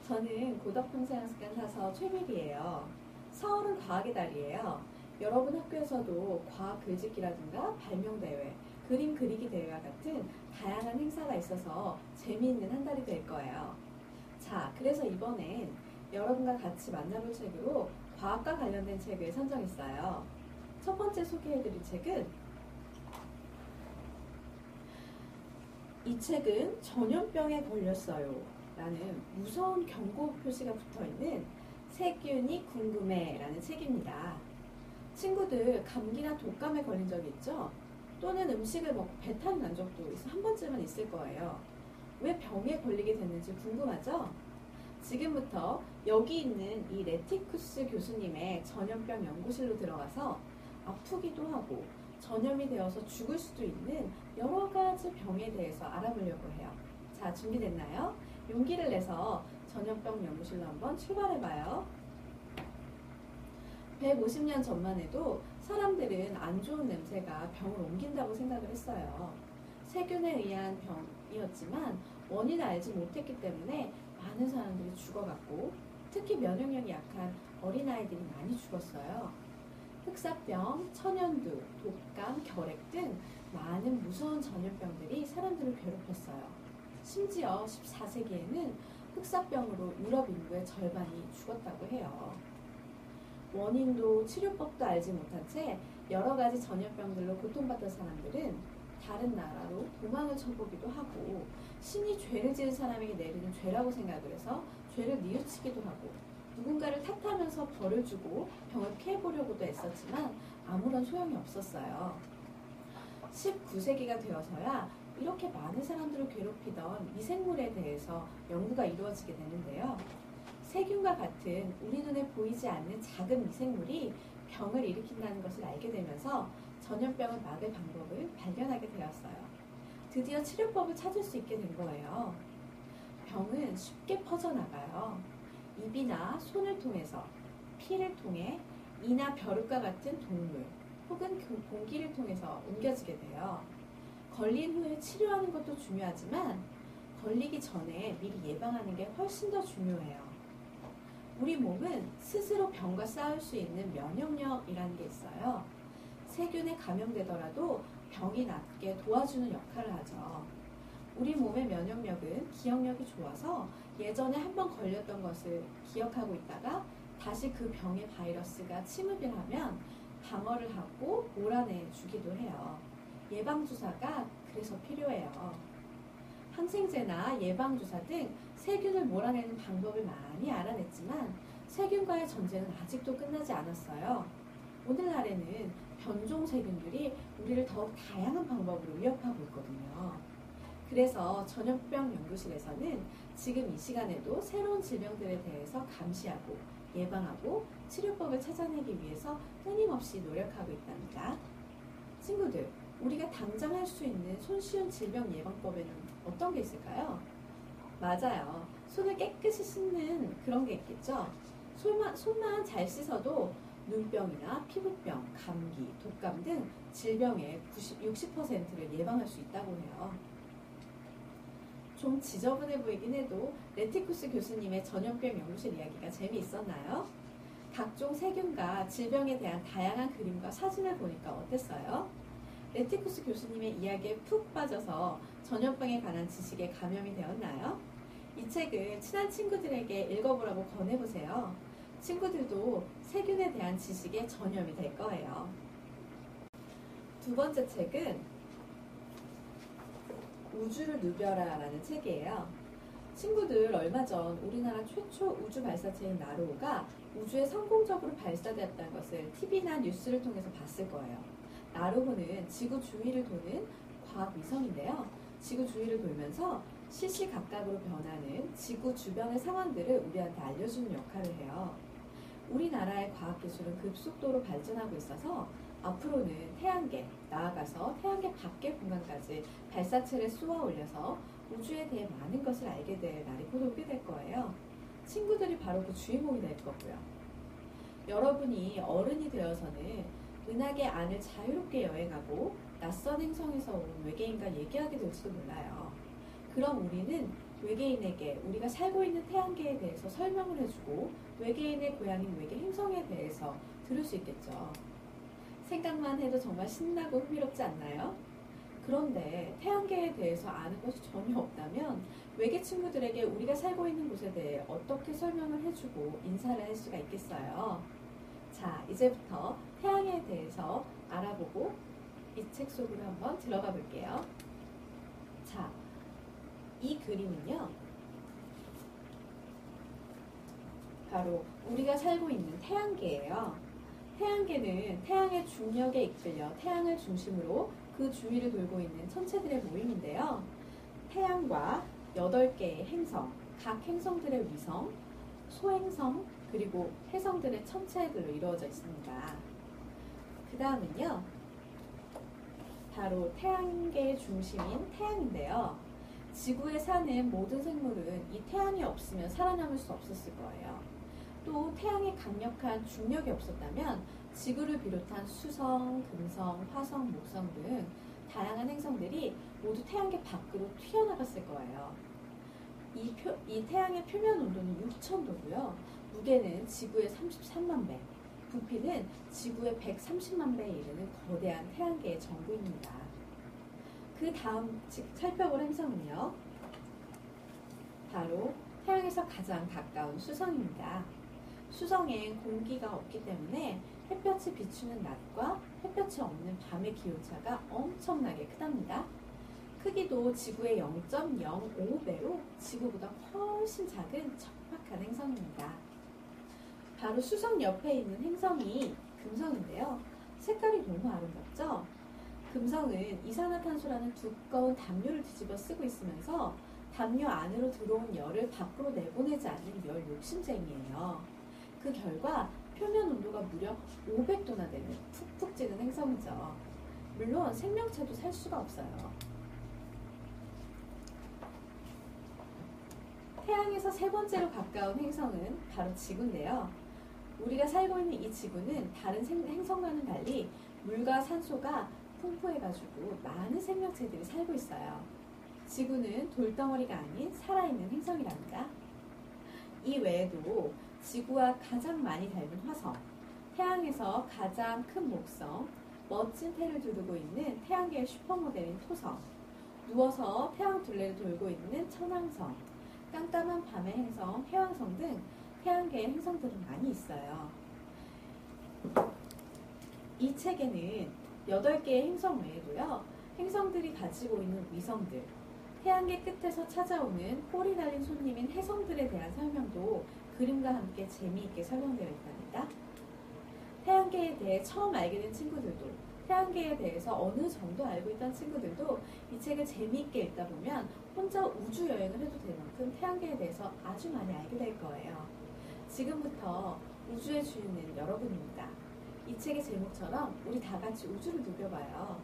저는 고덕평생학습관 사서 최미리예요. 서울은 과학의 달이에요. 여러분 학교에서도 과학 글짓기라든가 발명대회, 그림 그리기 대회와 같은 다양한 행사가 있어서 재미있는 한 달이 될 거예요. 자, 그래서 이번엔 여러분과 같이 만나볼 책으로 과학과 관련된 책을 선정했어요. 첫 번째 소개해드릴 책은 이 책은 전염병에 걸렸어요 라는 무서운 경고 표시가 붙어있는 세균이 궁금해 라는 책입니다. 친구들 감기나 독감에 걸린 적이 있죠? 또는 음식을 먹고 배탈 난 적도 한 번쯤은 있을 거예요. 왜 병에 걸리게 됐는지 궁금하죠? 지금부터 여기 있는 이 레티쿠스 교수님의 전염병 연구실로 들어가서 아프기도 하고 전염이 되어서 죽을 수도 있는 여러 가지 병에 대해서 알아보려고 해요. 자, 준비됐나요? 용기를 내서 전염병 연구실로 한번 출발해봐요. 150년 전만 해도 사람들은 안 좋은 냄새가 병을 옮긴다고 생각을 했어요. 세균에 의한 병이었지만 원인을 알지 못했기 때문에 많은 사람들이 죽어갔고 특히 면역력이 약한 어린아이들이 많이 죽었어요. 흑사병, 천연두, 독감, 결핵 등 많은 무서운 전염병들이 사람들을 괴롭혔어요. 심지어 14세기에는 흑사병으로 유럽 인구의 절반이 죽었다고 해요. 원인도 치료법도 알지 못한 채 여러 가지 전염병들로 고통받던 사람들은 다른 나라로 도망을 쳐보기도 하고 신이 죄를 지은 사람에게 내리는 죄라고 생각을 해서 죄를 뉘우치기도 하고 누군가를 탓하면서 벌을 주고 병을 피해보려고도 애썼지만 아무런 소용이 없었어요. 19세기가 되어서야 이렇게 많은 사람들을 괴롭히던 미생물에 대해서 연구가 이루어지게 되는데요. 세균과 같은 우리 눈에 보이지 않는 작은 미생물이 병을 일으킨다는 것을 알게 되면서 전염병을 막을 방법을 발견하게 되었어요. 드디어 치료법을 찾을 수 있게 된 거예요. 병은 쉽게 퍼져나가요. 입이나 손을 통해서, 피를 통해, 이나 벼룩과 같은 동물 혹은 공기를 통해서 옮겨지게 돼요. 걸린 후에 치료하는 것도 중요하지만 걸리기 전에 미리 예방하는 게 훨씬 더 중요해요. 우리 몸은 스스로 병과 싸울 수 있는 면역력이라는 게 있어요. 세균에 감염되더라도 병이 낫게 도와주는 역할을 하죠. 우리 몸의 면역력은 기억력이 좋아서 예전에 한번 걸렸던 것을 기억하고 있다가 다시 그 병의 바이러스가 침입을 하면 방어를 하고 몰아내주기도 해요. 예방주사가 그래서 필요해요. 항생제나 예방주사 등 세균을 몰아내는 방법을 많이 알아냈지만 세균과의 전쟁은 아직도 끝나지 않았어요. 오늘날에는 변종 세균들이 우리를 더욱 다양한 방법으로 위협하고 있거든요. 그래서 전염병 연구실에서는 지금 이 시간에도 새로운 질병들에 대해서 감시하고 예방하고 치료법을 찾아내기 위해서 끊임없이 노력하고 있답니다. 친구들, 우리가 당장 할 수 있는 손쉬운 질병 예방법에는 어떤 게 있을까요? 맞아요. 손을 깨끗이 씻는 그런 게 있겠죠? 손만 잘 씻어도 눈병이나 피부병, 감기, 독감 등 질병의 60%를 예방할 수 있다고 해요. 좀 지저분해 보이긴 해도 레티쿠스 교수님의 전염병 연구실 이야기가 재미있었나요? 각종 세균과 질병에 대한 다양한 그림과 사진을 보니까 어땠어요? 레티쿠스 교수님의 이야기에 푹 빠져서 전염병에 관한 지식에 감염이 되었나요? 이 책을 친한 친구들에게 읽어보라고 권해보세요. 친구들도 세균에 대한 지식에 전염이 될 거예요. 두 번째 책은 우주를 누벼라 라는 책이에요. 친구들, 얼마 전 우리나라 최초 우주 발사체인 나로호가 우주에 성공적으로 발사되었다는 것을 TV나 뉴스를 통해서 봤을 거예요. 나로호는 지구 주위를 도는 과학 위성인데요. 지구 주위를 돌면서 시시각각으로 변하는 지구 주변의 상황들을 우리한테 알려주는 역할을 해요. 우리나라의 과학기술은 급속도로 발전하고 있어서 앞으로는 태양계, 나아가서 태양계 밖의 공간까지 발사체를 쏘아 올려서 우주에 대해 많은 것을 알게 될 날이 곧 오게 될 거예요. 친구들이 바로 그 주인공이 될 거고요. 여러분이 어른이 되어서는 은하계 안을 자유롭게 여행하고 낯선 행성에서 온 외계인과 얘기하게 될지도 몰라요. 그럼 우리는 외계인에게 우리가 살고 있는 태양계에 대해서 설명을 해주고 외계인의 고향인 외계 행성에 대해서 들을 수 있겠죠. 생각만 해도 정말 신나고 흥미롭지 않나요? 그런데 태양계에 대해서 아는 것이 전혀 없다면 외계 친구들에게 우리가 살고 있는 곳에 대해 어떻게 설명을 해주고 인사를 할 수가 있겠어요? 자, 이제부터 태양에 대해서 알아보고 이 책 속으로 한번 들어가 볼게요. 자, 이 그림은요, 바로 우리가 살고 있는 태양계예요. 태양계는 태양의 중력에 이끌려 태양을 중심으로 그 주위를 돌고 있는 천체들의 모임인데요. 태양과 8개의 행성, 각 행성들의 위성, 소행성, 그리고 해성들의 천체들로 이루어져 있습니다. 그 다음은요, 바로 태양계의 중심인 태양인데요. 지구에 사는 모든 생물은 이 태양이 없으면 살아남을 수 없었을 거예요. 또 태양의 강력한 중력이 없었다면 지구를 비롯한 수성, 금성, 화성, 목성 등 다양한 행성들이 모두 태양계 밖으로 튀어나갔을 거예요. 이 태양의 표면 온도는 6,000도고요. 무게는 지구의 33만 배, 부피는 지구의 130만 배에 이르는 거대한 태양계의 전구입니다. 그 다음 살펴볼 행성은요, 바로 태양에서 가장 가까운 수성입니다. 수성엔 공기가 없기 때문에 햇볕이 비추는 낮과 햇볕이 없는 밤의 기온차가 엄청나게 크답니다. 크기도 지구의 0.05배로 지구보다 훨씬 작은 척박한 행성입니다. 바로 수성 옆에 있는 행성이 금성인데요. 색깔이 너무 아름답죠? 금성은 이산화탄소라는 두꺼운 담요를 뒤집어 쓰고 있으면서 담요 안으로 들어온 열을 밖으로 내보내지 않는 열 욕심쟁이에요. 그 결과 표면 온도가 무려 500도나 되는 푹푹 찌는 행성이죠. 물론 생명체도 살 수가 없어요. 태양에서 세 번째로 가까운 행성은 바로 지구인데요. 우리가 살고 있는 이 지구는 다른 행성과는 달리 물과 산소가 풍부해가지고 많은 생명체들이 살고 있어요. 지구는 돌덩어리가 아닌 살아있는 행성이랍니다. 이 외에도 지구와 가장 많이 닮은 화성, 태양에서 가장 큰 목성, 멋진 태를 두르고 있는 태양계의 슈퍼모델인 토성, 누워서 태양 둘레를 돌고 있는 천왕성, 깜깜한 밤의 행성, 해왕성 등 태양계의 행성들은 많이 있어요. 이 책에는 8개의 행성 외에도요, 행성들이 가지고 있는 위성들, 태양계 끝에서 찾아오는 꼬리 달린 손님인 해성들에 대한 설명도 그림과 함께 재미있게 설명되어 있답니다. 태양계에 대해 처음 알게 된 친구들도, 태양계에 대해서 어느 정도 알고 있던 친구들도 이 책을 재미있게 읽다 보면 혼자 우주 여행을 해도 될 만큼 태양계에 대해서 아주 많이 알게 될 거예요. 지금부터 우주의 주인은 여러분입니다. 이 책의 제목처럼 우리 다 같이 우주를 누벼봐요.